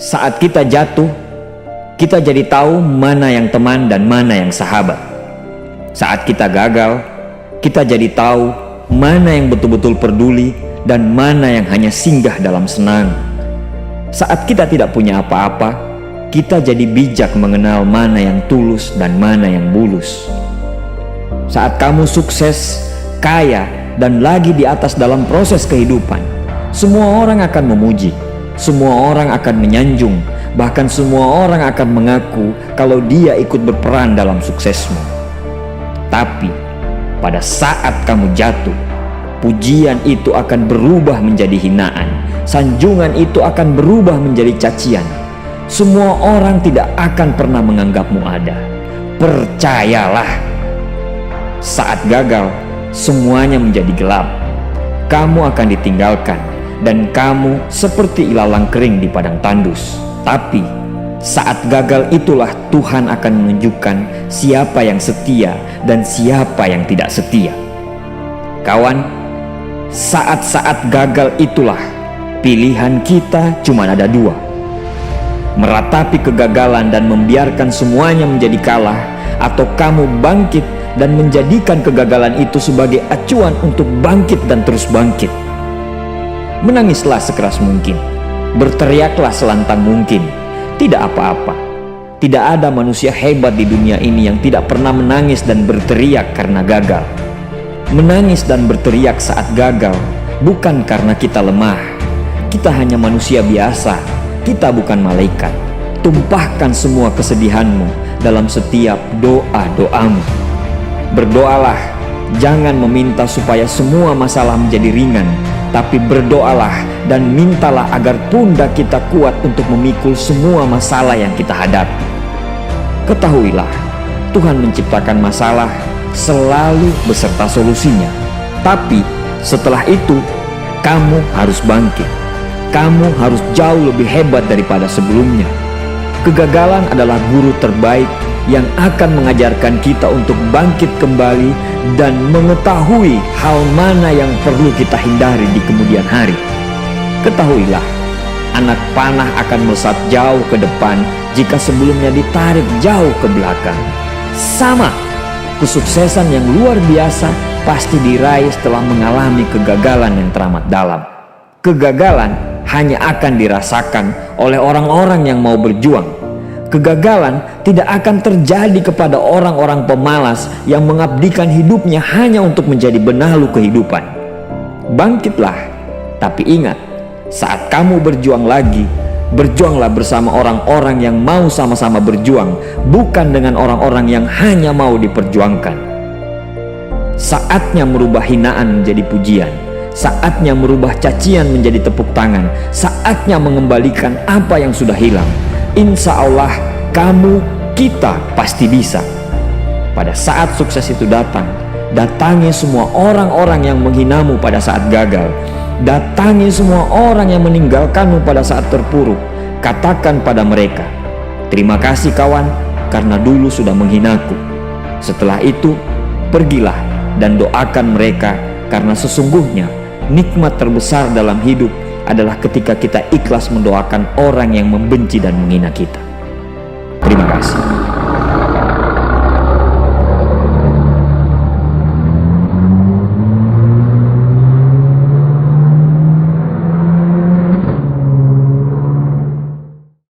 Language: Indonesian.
Saat kita jatuh, kita jadi tahu mana yang teman dan mana yang sahabat. Saat kita gagal, kita jadi tahu mana yang betul-betul peduli dan mana yang hanya singgah dalam senang. Saat kita tidak punya apa-apa, kita jadi bijak mengenal mana yang tulus dan mana yang bulus. Saat kamu sukses, kaya, dan lagi di atas dalam proses kehidupan, semua orang akan memuji, semua orang akan menyanjung, bahkan semua orang akan mengaku kalau dia ikut berperan dalam suksesmu. Tapi pada saat kamu jatuh, pujian itu akan berubah menjadi hinaan, sanjungan itu akan berubah menjadi cacian. Semua orang tidak akan pernah menganggapmu ada. Percayalah, saat gagal, semuanya menjadi gelap. Kamu akan ditinggalkan dan kamu seperti ilalang kering di padang tandus. Tapi saat gagal itulah Tuhan akan menunjukkan siapa yang setia dan siapa yang tidak setia. Kawan, saat-saat gagal itulah pilihan kita cuma ada dua: meratapi kegagalan dan membiarkan semuanya menjadi kalah, atau kamu bangkit dan menjadikan kegagalan itu sebagai acuan untuk bangkit dan terus bangkit. Menangislah sekeras mungkin, berteriaklah selantang mungkin. Tidak apa-apa. Tidak ada manusia hebat di dunia ini yang tidak pernah menangis dan berteriak karena gagal. Menangis dan berteriak saat gagal bukan karena kita lemah. Kita hanya manusia biasa. Kita bukan malaikat. Tumpahkan semua kesedihanmu dalam setiap doa-doamu. Berdoalah, jangan meminta supaya semua masalah menjadi ringan, tapi berdoalah dan mintalah agar pundak kita kuat untuk memikul semua masalah yang kita hadapi. Ketahuilah, Tuhan menciptakan masalah selalu beserta solusinya. Tapi setelah itu, kamu harus bangkit. Kamu harus jauh lebih hebat daripada sebelumnya. Kegagalan adalah guru terbaik yang akan mengajarkan kita untuk bangkit kembali dan mengetahui hal mana yang perlu kita hindari di kemudian hari. Ketahuilah, anak panah akan melesat jauh ke depan jika sebelumnya ditarik jauh ke belakang. Sama, kesuksesan yang luar biasa pasti diraih setelah mengalami kegagalan yang teramat dalam. Kegagalan hanya akan dirasakan oleh orang-orang yang mau berjuang. Kegagalan tidak akan terjadi kepada orang-orang pemalas yang mengabdikan hidupnya hanya untuk menjadi benalu kehidupan. Bangkitlah, tapi ingat, saat kamu berjuang lagi, berjuanglah bersama orang-orang yang mau sama-sama berjuang, bukan dengan orang-orang yang hanya mau diperjuangkan. Saatnya merubah hinaan menjadi pujian. Saatnya merubah cacian menjadi tepuk tangan. Saatnya mengembalikan apa yang sudah hilang. Insya Allah, kamu, kita pasti bisa. Pada saat sukses itu datang, datangi semua orang-orang yang menghinamu pada saat gagal. Datangi semua orang yang meninggalkanmu pada saat terpuruk. Katakan pada mereka, terima kasih kawan, karena dulu sudah menghinaku. Setelah itu, pergilah dan doakan mereka, karena sesungguhnya nikmat terbesar dalam hidup adalah ketika kita ikhlas mendoakan orang yang membenci dan menghina kita.